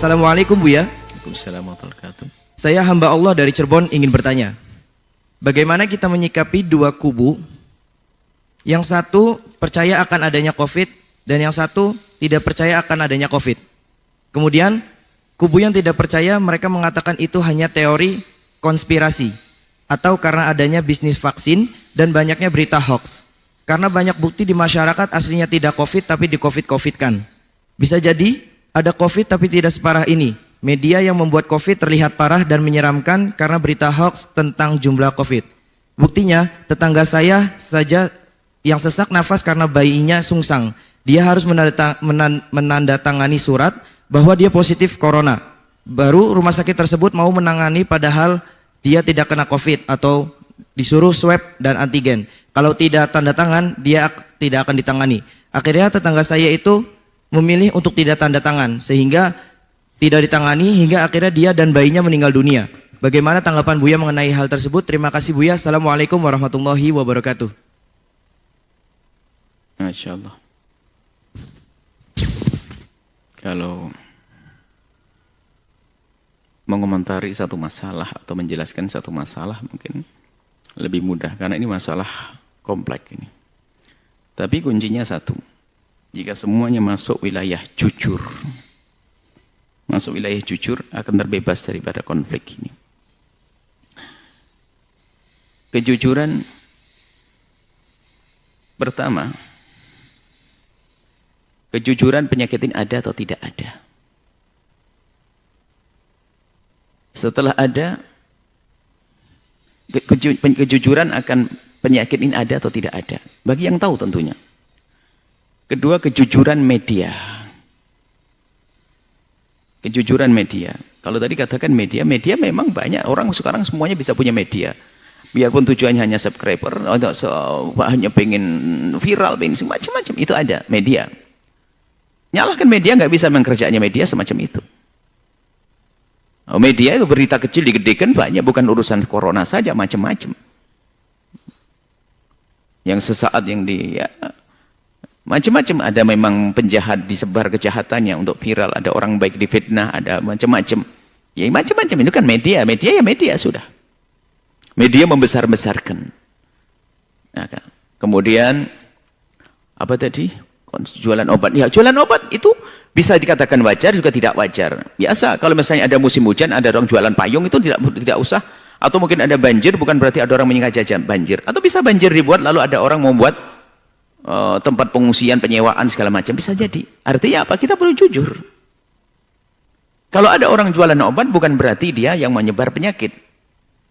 Assalamualaikum Buya. Waalaikumsalam warahmatullahi wabarakatuh. Saya hamba Allah dari Cirebon ingin bertanya, bagaimana kita menyikapi dua kubu? Yang satu percaya akan adanya COVID dan yang satu tidak percaya akan adanya COVID. Kemudian kubu yang tidak percaya mereka mengatakan itu hanya teori konspirasi atau karena adanya bisnis vaksin dan banyaknya berita hoax. Karena banyak bukti di masyarakat aslinya tidak COVID tapi di COVID-COVID-kan. Bisa jadi ada COVID tapi tidak separah ini. Media yang membuat COVID terlihat parah dan menyeramkan karena berita hoax tentang jumlah COVID. Buktinya tetangga saya saja yang sesak nafas karena bayinya sungsang. Dia harus menandatangani surat bahwa dia positif corona. Baru rumah sakit tersebut mau menangani padahal dia tidak kena COVID atau disuruh swab dan antigen. Kalau tidak tanda tangan, dia tidak akan ditangani. Akhirnya tetangga saya itu memilih untuk tidak tanda tangan sehingga tidak ditangani hingga akhirnya dia dan bayinya meninggal dunia. Bagaimana tanggapan Buya mengenai hal tersebut? Terima kasih Buya. Assalamualaikum warahmatullahi wabarakatuh. Masya Allah. Kalau mengomentari satu masalah atau menjelaskan satu masalah mungkin lebih mudah karena ini masalah kompleks ini. Tapi kuncinya satu. Jika semuanya masuk wilayah jujur, masuk wilayah jujur akan terbebas daripada konflik ini. Kejujuran pertama, kejujuran penyakit ini ada atau tidak ada. Setelah ada, kejujuran akan penyakit ini ada atau tidak ada. Bagi yang tahu tentunya. Kedua, kejujuran media. Kejujuran media. Kalau tadi katakan media memang banyak. Orang sekarang semuanya bisa punya media. Biarpun tujuannya hanya subscriber, atau hanya pengen viral, pengen macam-macam. Itu ada, media. Nyalahkan media, nggak bisa mengerjakannya media semacam itu. Media itu berita kecil digedekan banyak, bukan urusan corona saja, macam-macam. Yang sesaat yang macam-macam, ada memang penjahat disebar kejahatannya untuk viral, ada orang baik difitnah, ada macam-macam. Ya macam-macam itu kan media ya media sudah. Media membesar-besarkan. Nah, kemudian apa tadi? Jualan obat. Ya, jualan obat itu bisa dikatakan wajar juga tidak wajar. Biasa kalau misalnya ada musim hujan, ada orang jualan payung itu tidak usah. Atau mungkin ada banjir, bukan berarti ada orang menyengaja banjir. Atau bisa banjir dibuat lalu ada orang membuat tempat pengungsian, penyewaan segala macam, bisa jadi. Artinya apa? Kita perlu jujur. Kalau ada orang jualan obat bukan berarti dia yang menyebar penyakit.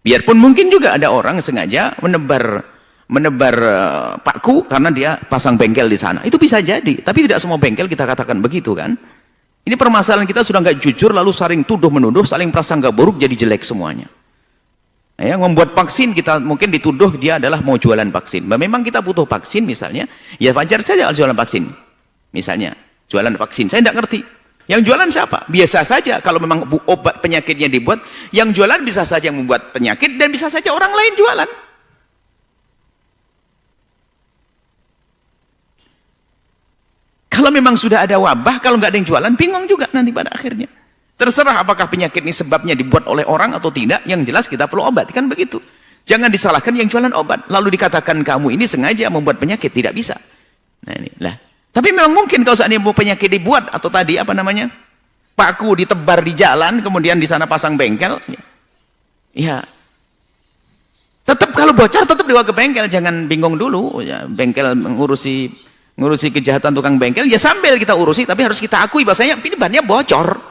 Biarpun mungkin juga ada orang sengaja menebar paku karena dia pasang bengkel di sana. Itu bisa jadi, tapi tidak semua bengkel kita katakan begitu kan. Ini permasalahan kita sudah nggak jujur lalu saling tuduh menuduh, saling prasangka buruk jadi jelek semuanya. Nah, yang membuat vaksin kita mungkin dituduh dia adalah mau jualan vaksin. Memang kita butuh vaksin misalnya, ya wajar saja jualan vaksin. Misalnya, jualan vaksin, saya tidak ngerti. Yang jualan siapa? Biasa saja, kalau memang obat penyakitnya dibuat, yang jualan bisa saja yang membuat penyakit dan bisa saja orang lain jualan. Kalau memang sudah ada wabah, kalau nggak ada yang jualan, bingung juga nanti pada akhirnya. Terserah apakah penyakit ini sebabnya dibuat oleh orang atau tidak, yang jelas kita perlu obat, kan begitu. Jangan disalahkan yang jualan obat, lalu dikatakan kamu ini sengaja membuat penyakit, tidak bisa. Nah ini lah. Tapi memang mungkin kalau seandainya penyakit dibuat, atau tadi apa namanya, paku ditebar di jalan, kemudian di sana pasang bengkel, ya tetap kalau bocor tetap dibawa ke bengkel, jangan bingung dulu, ya, bengkel ngurusi kejahatan tukang bengkel, ya sambil kita urusi, tapi harus kita akui bahasanya ini bannya bocor.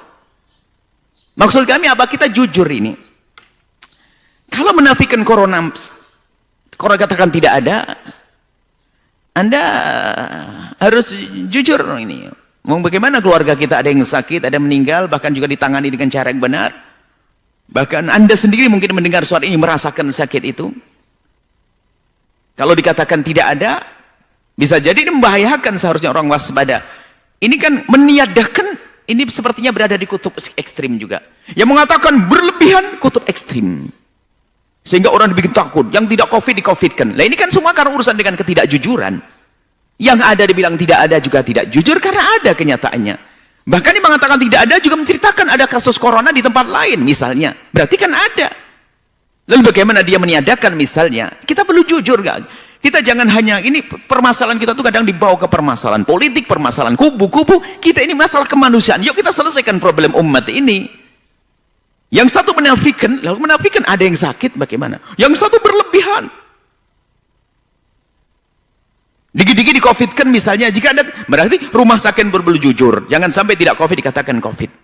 Maksud kami apa? Kita jujur ini. Kalau menafikan corona katakan tidak ada, Anda harus jujur ini. Mau bagaimana keluarga kita ada yang sakit, ada yang meninggal, bahkan juga ditangani dengan cara yang benar. Bahkan Anda sendiri mungkin mendengar suara ini merasakan sakit itu. Kalau dikatakan tidak ada, bisa jadi ini membahayakan, seharusnya orang waspada. Ini kan meniadakan. Ini sepertinya berada di kutub ekstrim juga. Yang mengatakan berlebihan, kutub ekstrim. Sehingga orang dibikin takut. Yang tidak COVID di-COVID-kan. Nah ini kan semua karena urusan dengan ketidakjujuran. Yang ada dibilang tidak ada juga tidak jujur karena ada kenyataannya. Bahkan yang mengatakan tidak ada juga menceritakan ada kasus corona di tempat lain misalnya. Berarti kan ada. Lalu bagaimana dia meniadakan misalnya? Kita perlu jujur gak? Kita jangan hanya, ini permasalahan kita tuh kadang dibawa ke permasalahan politik, permasalahan kubu-kubu. Kita ini masalah kemanusiaan. Yuk kita selesaikan problem umat ini. Yang satu menafikan, lalu menafikan ada yang sakit bagaimana? Yang satu berlebihan. Dikit-dikit di COVID kan misalnya, jika ada, berarti rumah sakit perlu jujur. Jangan sampai tidak COVID dikatakan COVID.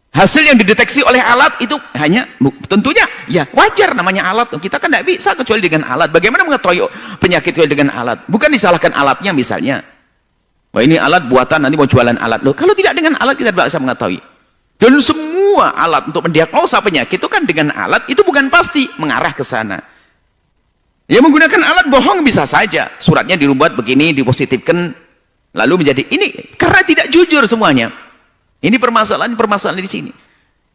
Hasil yang dideteksi oleh alat itu hanya, tentunya ya wajar namanya alat. Kita kan tidak bisa kecuali dengan alat. Bagaimana mengetahui penyakit kecuali dengan alat? Bukan disalahkan alatnya misalnya. Wah ini alat buatan, nanti mau jualan alat. Loh, kalau tidak dengan alat kita tidak bisa mengetahui. Dan semua alat untuk mendiagnosa penyakit itu kan dengan alat, itu bukan pasti mengarah ke sana. Ya menggunakan alat bohong bisa saja. Suratnya dibuat begini, dipositifkan, lalu menjadi ini. Karena tidak jujur semuanya. Ini permasalahan di sini.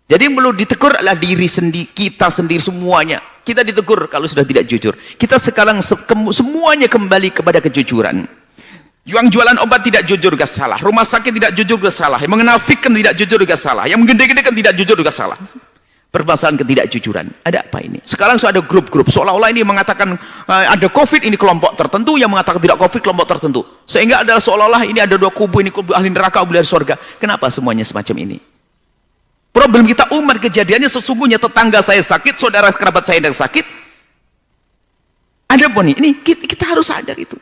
Jadi yang perlu ditegur adalah diri sendiri, kita sendiri semuanya. Kita ditegur kalau sudah tidak jujur. Kita sekarang semuanya kembali kepada kejujuran. Yang jualan obat tidak jujur juga salah. Rumah sakit tidak jujur juga salah. Yang mengenafikkan tidak jujur juga salah. Yang menggede-gedekan tidak jujur juga salah. Permasalahan ketidakjujuran. Ada apa ini? Sekarang sudah ada grup-grup. Seolah-olah ini mengatakan ada COVID, ini kelompok tertentu. Yang mengatakan tidak COVID, kelompok tertentu. Sehingga adalah seolah-olah ini ada dua kubu. Ini kubu ahli neraka, kubu dari surga. Kenapa semuanya semacam ini? Problem kita umat kejadiannya sesungguhnya tetangga saya sakit, saudara kerabat saya yang sakit. Ada pun ini kita harus sadar itu.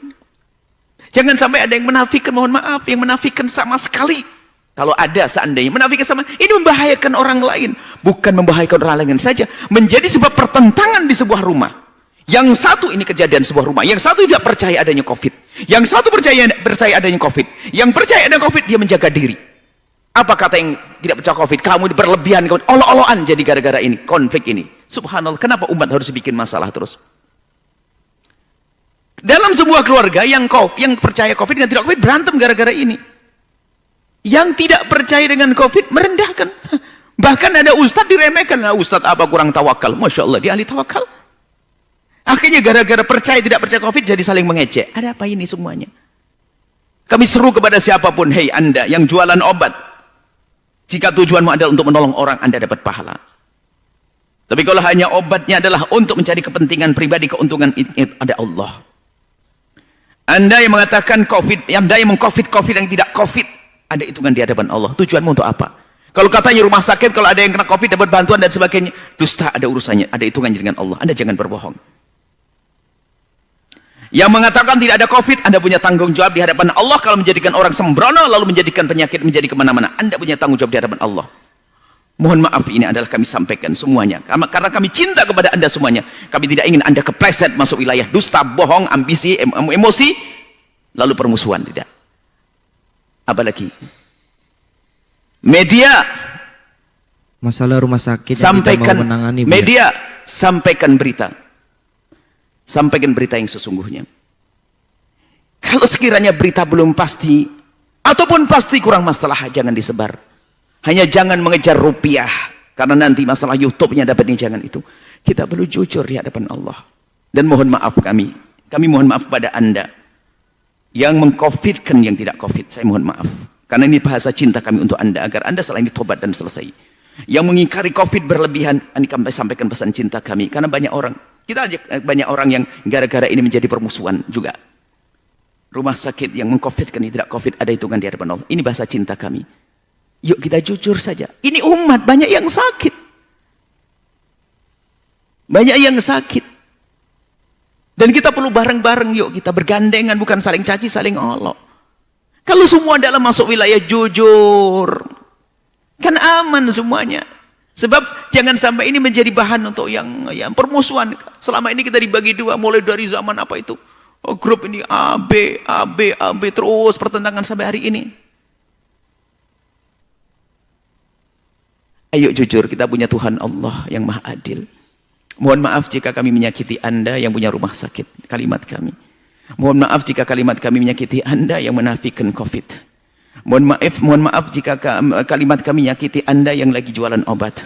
Jangan sampai ada yang menafikan, mohon maaf, yang menafikan sama sekali. Kalau ada seandainya menafikan sama, ini membahayakan orang lain. Bukan membahayakan orang lain saja, menjadi sebab pertentangan di sebuah rumah. Yang satu ini kejadian sebuah rumah, yang satu tidak percaya adanya COVID. Yang satu percaya adanya COVID. Yang percaya adanya COVID, dia menjaga diri. Apa kata yang tidak percaya COVID? Kamu berlebihan, olo-oloan jadi gara-gara ini, konflik ini. Subhanallah, kenapa umat harus bikin masalah terus? Dalam sebuah keluarga yang percaya COVID dan tidak COVID berantem gara-gara ini. Yang tidak percaya dengan COVID merendahkan. Bahkan ada ustadz diremehkan. Nah, ustadz apa kurang tawakal? Masya Allah, dia ahli tawakal. Akhirnya gara-gara percaya tidak percaya COVID jadi saling mengejek. Ada apa ini semuanya? Kami seru kepada siapapun, hei Anda yang jualan obat, jika tujuanmu adalah untuk menolong orang, Anda dapat pahala. Tapi kalau hanya obatnya adalah untuk mencari kepentingan pribadi, keuntungan, ada Allah. Anda yang mengatakan COVID, Anda yang meng-COVID yang tidak COVID, ada hitungan di hadapan Allah. Tujuanmu untuk apa? Kalau katanya rumah sakit, kalau ada yang kena COVID dapat bantuan dan sebagainya, dusta, ada urusannya, ada hitungannya dengan Allah. Anda jangan berbohong. Yang mengatakan tidak ada COVID, Anda punya tanggung jawab di hadapan Allah. Kalau menjadikan orang sembrono lalu menjadikan penyakit menjadi kemana-mana, Anda punya tanggung jawab di hadapan Allah. Mohon maaf, ini adalah kami sampaikan semuanya karena kami cinta kepada Anda semuanya. Kami tidak ingin Anda kepleset masuk wilayah dusta, bohong, ambisi, emosi, lalu permusuhan. Tidak. Apalagi media masalah rumah sakit sampaikan, yang mau menangani, media sampaikan berita yang sesungguhnya. Kalau sekiranya berita belum pasti ataupun pasti kurang masalah, jangan disebar. Hanya jangan mengejar rupiah, karena nanti masalah YouTube-nya dapatnya, jangan itu. Kita perlu jujur di hadapan Allah. Dan mohon maaf kami mohon maaf kepada Anda yang meng-COVID-kan yang tidak COVID. Saya mohon maaf, karena ini bahasa cinta kami untuk Anda, agar Anda setelah ini tobat dan selesai. Yang mengingkari COVID berlebihan, ini kami sampaikan pesan cinta kami, karena banyak orang yang gara-gara ini menjadi permusuhan juga. Rumah sakit yang meng-COVID-kan yang tidak COVID, ada hitungan di hadapan Allah. Ini bahasa cinta kami. Yuk kita jujur saja. Ini umat banyak yang sakit. Banyak yang sakit. Dan kita perlu bareng-bareng, yuk kita bergandengan, bukan saling caci, saling olok. Kalau semua dalam masuk wilayah jujur, kan aman semuanya. Sebab jangan sampai ini menjadi bahan untuk yang permusuhan. Selama ini kita dibagi dua, mulai dari zaman apa itu, grup ini A, B, terus pertentangan sampai hari ini. Ayo jujur, kita punya Tuhan Allah yang Maha Adil. Mohon maaf jika kami menyakiti Anda yang punya rumah sakit, kalimat kami. Mohon maaf jika kalimat kami menyakiti Anda yang menafikan COVID. Mohon maaf jika kalimat kami menyakiti Anda yang lagi jualan obat.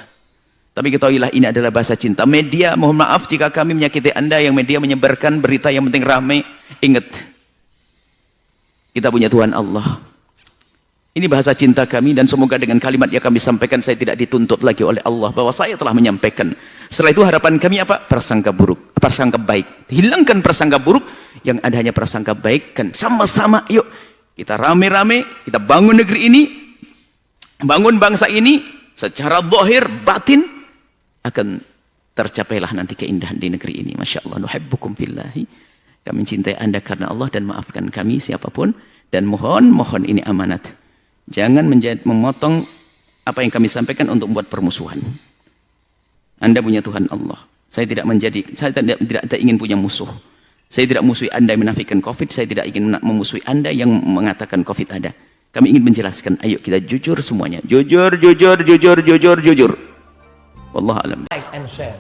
Tapi ketahuilah ini adalah bahasa cinta. Media, mohon maaf jika kami menyakiti Anda yang media menyebarkan berita yang penting ramai. Ingat, Kita punya Tuhan Allah. Ini bahasa cinta kami, dan semoga dengan kalimat yang kami sampaikan saya tidak dituntut lagi oleh Allah bahwa saya telah menyampaikan. Setelah itu harapan kami apa? Prasangka buruk, prasangka baik. Hilangkan prasangka buruk, yang ada hanya prasangka baik. Kan sama-sama yuk kita rame-rame, kita bangun negeri ini, bangun bangsa ini secara zahir, batin akan tercapailah nanti keindahan di negeri ini. Masya Allah, nuhibbukum fillahi. Kami mencintai Anda karena Allah, dan maafkan kami siapapun, dan mohon ini amanat. Jangan memotong apa yang kami sampaikan untuk membuat permusuhan. Anda punya Tuhan Allah. Saya tidak ingin punya musuh. Saya tidak musuhi Anda yang menafikan Covid, saya tidak ingin memusuhi Anda yang mengatakan Covid ada. Kami ingin menjelaskan, ayo kita jujur semuanya. Jujur. Wallahu a'lam. Like and share.